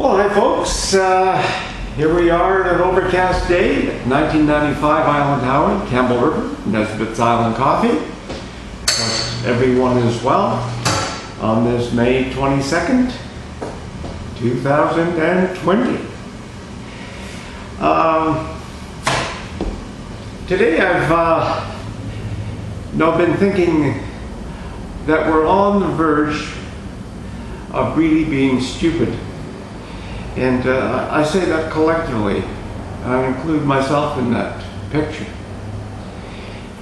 Well, hi folks. Here we are on an overcast day at 1995 Island Howard, Campbell River, Nesbitt's Island Coffee. Hope everyone is well on this May 22nd, 2020. Today I've been thinking that we're on the verge of really being stupid. And I say that collectively. I include myself in that picture.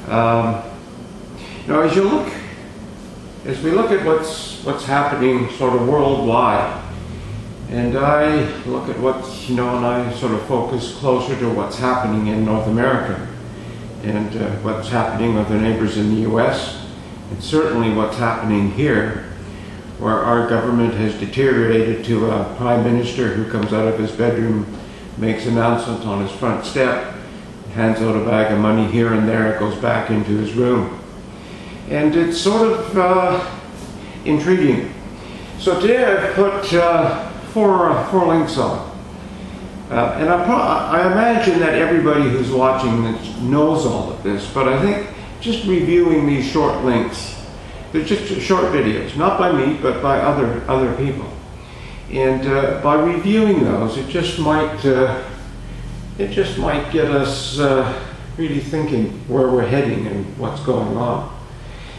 As we look at what's happening sort of worldwide, and I look at and I sort of focus closer to what's happening in North America, and what's happening with the neighbors in the US, and certainly what's happening here, where our government has deteriorated to a prime minister who comes out of his bedroom, makes announcements on his front step, hands out a bag of money here and there, it goes back into his room. And it's sort of intriguing. So today I've put four links on. And I imagine that everybody who's watching this knows all of this, but I think just reviewing these short links, they're just short videos, not by me, but by other people. And by reviewing those, it just might get us really thinking where we're heading and what's going on.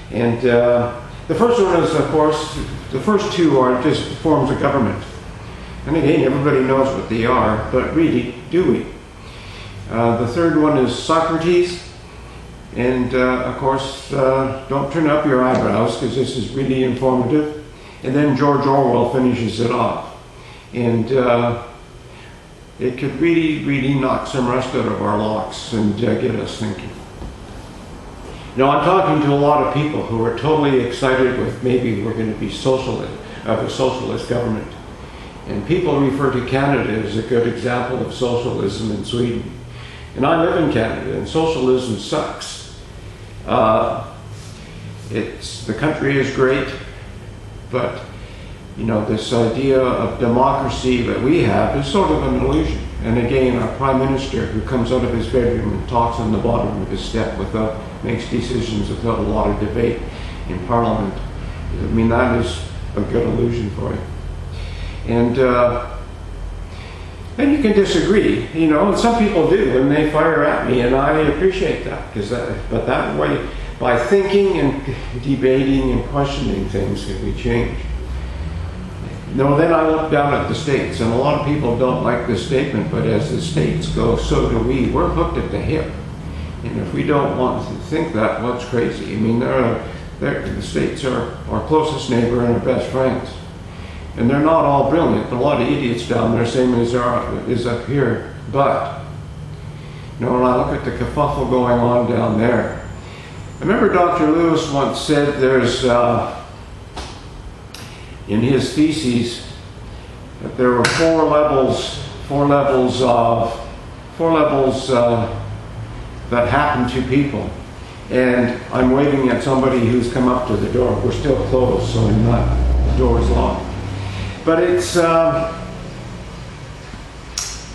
And the first one is, of course, the first two are just forms of government. And again, everybody knows what they are, but really, do we? The third one is Socrates. And of course, don't turn up your eyebrows because this is really informative. And then George Orwell finishes it off. And it could really knock some rust out of our locks and get us thinking. I'm talking to a lot of people who are totally excited with maybe we're going to be a socialist government. And people refer to Canada as a good example of socialism in Sweden. And I live in Canada, and socialism sucks. The country is great, but this idea of democracy that we have is sort of an illusion. And again, our prime minister who comes out of his bedroom and talks on the bottom of his step makes decisions without a lot of debate in Parliament. That is a good illusion for you. And you can disagree, and some people do, and they fire at me, and I appreciate that, but that way, by thinking and debating and questioning things, can we change? Then I look down at the states, and a lot of people don't like this statement, but as the states go, so do we. We're hooked at the hip, and if we don't want to think that, what's crazy? The states are our closest neighbor and our best friends. And they're not all brilliant. There are a lot of idiots down there, same as there is up here. But, when I look at the kerfuffle going on down there, I remember Dr. Lewis once said there's, in his theses, that there were four levels that happen to people. And I'm waving at somebody who's come up to the door. We're still closed, so the door's locked. But it's,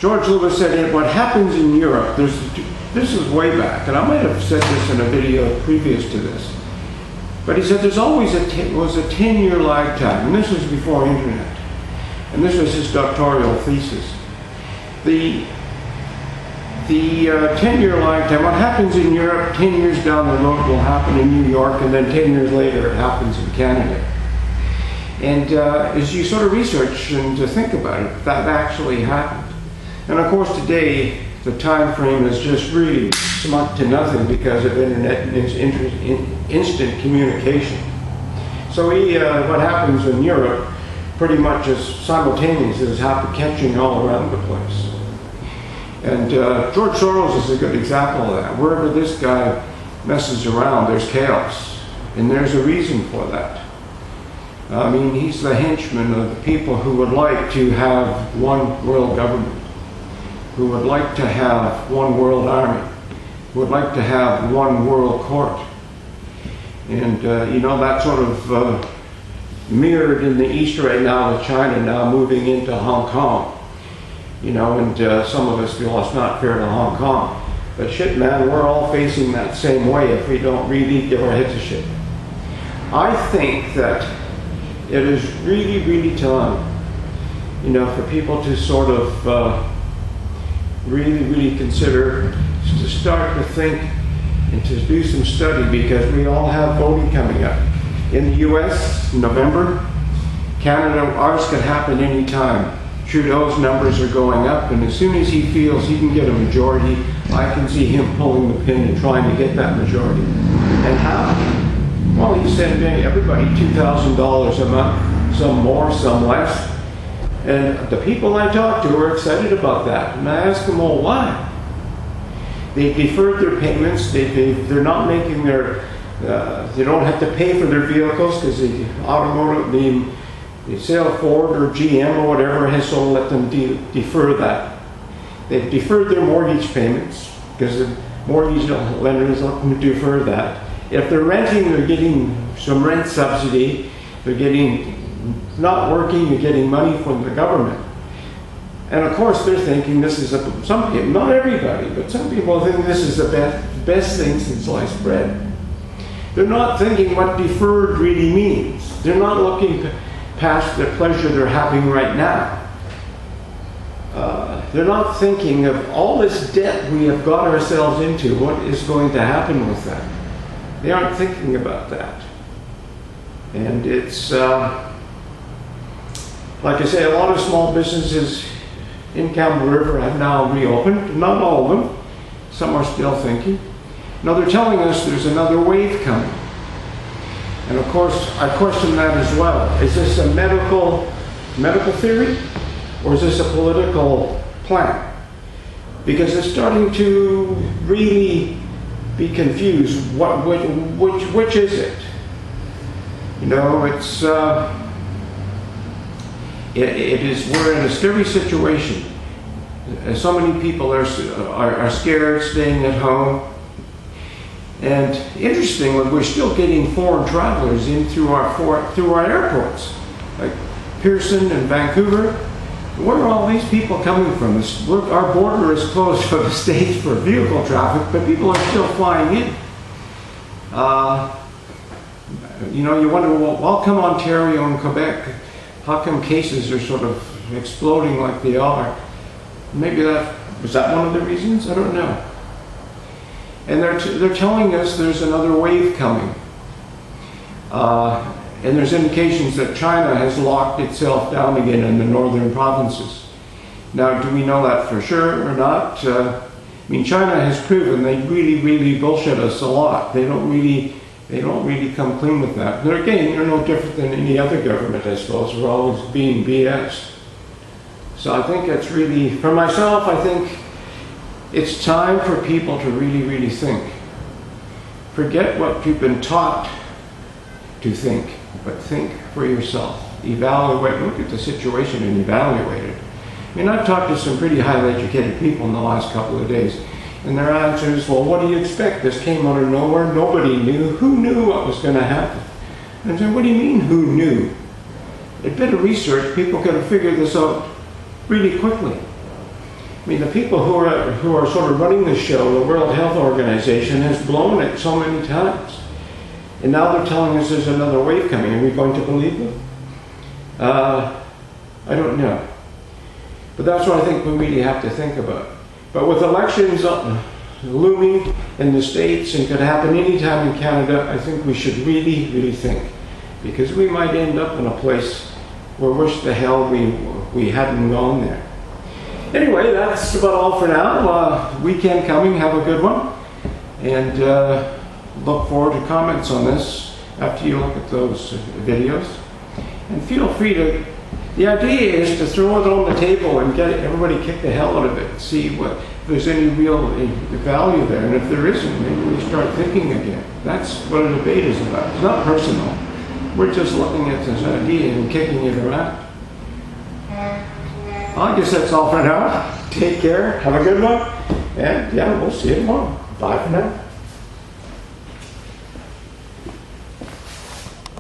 George Lewis said, what happens in Europe, this is way back, and I might have said this in a video previous to this, but he said there's always was a 10-year lag time, and this was before internet, and this was his doctoral thesis. The 10-year lag time, what happens in Europe 10 years down the road will happen in New York, and then 10 years later it happens in Canada. And as you sort of research and to think about it, that actually happened. And of course today, the time frame is just really sunk to nothing because of internet and instant communication. So what happens in Europe pretty much is simultaneous, is catching all around the place. And George Soros is a good example of that. Wherever this guy messes around, there's chaos. And there's a reason for that. He's the henchman of the people who would like to have one world government, who would like to have one world army, who would like to have one world court. And, that sort of mirrored in the East right now with China now moving into Hong Kong. You know, and some of us feel it's not fair to Hong Kong. But shit, man, we're all facing that same way if we don't really give our heads a shit. I think that it is really, really time, you know, for people to sort of really, really consider, to start to think and to do some study, because we all have voting coming up. In the US, November, Canada, ours could happen anytime. Trudeau's numbers are going up, and as soon as he feels he can get a majority, I can see him pulling the pin and trying to get that majority. And how? Well, he sent everybody $2,000 a month, some more, some less. And the people I talk to are excited about that. And I ask them, well, why? They deferred their payments. They're not making their, they don't have to pay for their vehicles because the automotive, the sale of Ford or GM or whatever has sort of let them defer that. They've deferred their mortgage payments because the mortgage lenders let them defer that. If they're renting, they're getting some rent subsidy. They're getting, not working, you're getting money from the government. And of course they're thinking this is, some people, not everybody, but some people think this is the best thing since sliced bread. They're not thinking what deferred really means. They're not looking past the pleasure they're having right now. They're not thinking of all this debt we have got ourselves into, what is going to happen with that. They aren't thinking about that. And it's, like I say, a lot of small businesses in Campbell River have now reopened. Not all of them. Some are still thinking. Now they're telling us there's another wave coming. And of course, I question that as well. Is this a medical theory? Or is this a political plan? Because it's starting to really be confused. Which is it? You know, it's, we're in a scary situation. So many people are scared, staying at home. And interestingly, we're still getting foreign travelers in through our airports, like Pearson and Vancouver. Where are all these people coming from? Our border is closed for the States for vehicle traffic, but people are still flying in. You know, you wonder, well, how come Ontario and Quebec, how come cases are sort of exploding like they are? Maybe was that one of the reasons? I don't know. And they're telling us there's another wave coming. And there's indications that China has locked itself down again in the northern provinces. Now, do we know that for sure or not? I mean, China has proven they really, really bullshit us a lot. They don't really come clean with that. They're no different than any other government, I suppose. We're always being BS. So I think it's really, for myself, I think it's time for people to really, really think. Forget what you've been taught to think, but think for yourself. Evaluate, look at the situation and evaluate it. I mean, I've talked to some pretty highly educated people in the last couple of days, and their answer is, well, what do you expect? This came out of nowhere. Nobody knew. Who knew what was going to happen? And I said, what do you mean, who knew? A bit of research, people could have figured this out really quickly. I mean, the people who are sort of running the show, the World Health Organization, has blown it so many times. And now they're telling us there's another wave coming. Are we going to believe them? I don't know. But that's what I think we really have to think about. But with elections looming in the States and could happen anytime in Canada, I think we should really, really think. Because we might end up in a place where wish the hell we hadn't gone there. Anyway, that's about all for now. Weekend coming, have a good one. And look forward to comments on this after you look at those videos. And feel free to, the idea is to throw it on the table and get everybody kick the hell out of it. See if there's any real value there. And if there isn't, maybe we start thinking again. That's what a debate is about. It's not personal. We're just looking at this idea and kicking it around. I guess that's all for now. Take care. Have a good one. And yeah, we'll see you tomorrow. Bye for now.